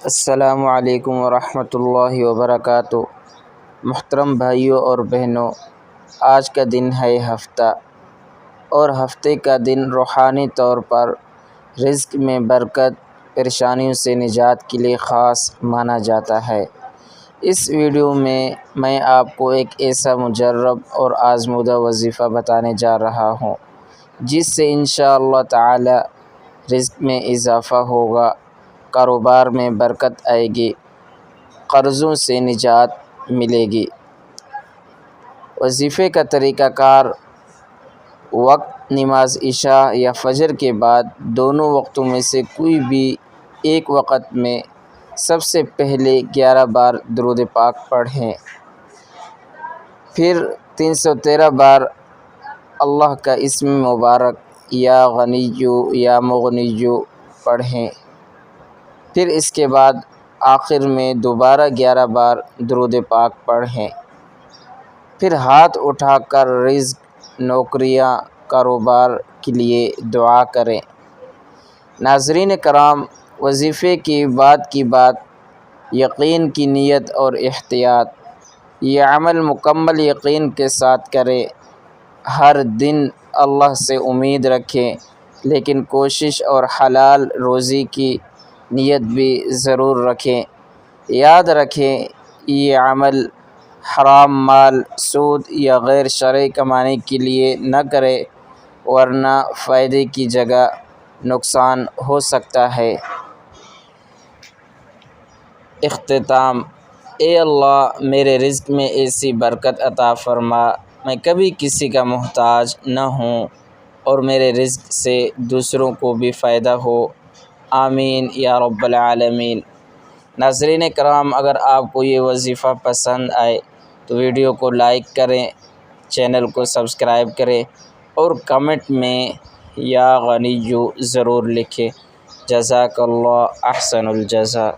السلام علیکم ورحمۃ اللہ وبرکاتہ۔ محترم بھائیوں اور بہنوں، آج کا دن ہے ہفتہ، اور ہفتے کا دن روحانی طور پر رزق میں برکت، پریشانیوں سے نجات کے لیے خاص مانا جاتا ہے۔ اس ویڈیو میں میں آپ کو ایک ایسا مجرب اور آزمودہ وظیفہ بتانے جا رہا ہوں جس سے انشاءاللہ تعالی رزق میں اضافہ ہوگا، کاروبار میں برکت آئے گی، قرضوں سے نجات ملے گی۔ وظیفے کا طریقہ کار: وقت نماز عشاء یا فجر کے بعد دونوں وقتوں میں سے کوئی بھی ایک وقت میں سب سے پہلے 11 بار درود پاک پڑھیں، پھر 313 بار اللہ کا اسم مبارک یا غنیّ یا مغنیّ پڑھیں، پھر اس کے بعد آخر میں دوبارہ 11 بار درود پاک پڑھیں، پھر ہاتھ اٹھا کر رزق، نوکریاں، کاروبار کے لیے دعا کریں۔ ناظرین کرام، وظیفے کی بات یقین کی نیت اور احتیاط۔ یہ عمل مکمل یقین کے ساتھ کریں، ہر دن اللہ سے امید رکھیں، لیکن کوشش اور حلال روزی کی نیت بھی ضرور رکھیں۔ یاد رکھیں، یہ عمل حرام مال، سود یا غیر شرعی کمانے کے لیے نہ کریں، ورنہ فائدے کی جگہ نقصان ہو سکتا ہے۔ اختتام: اے اللہ، میرے رزق میں ایسی برکت عطا فرما میں کبھی کسی کا محتاج نہ ہوں، اور میرے رزق سے دوسروں کو بھی فائدہ ہو، آمین یا رب العالمین۔ ناظرین کرام، اگر آپ کو یہ وظیفہ پسند آئے تو ویڈیو کو لائک کریں، چینل کو سبسکرائب کریں، اور کمنٹ میں یا غنیّ ضرور لکھیں۔ جزاک اللہ احسن الجزا۔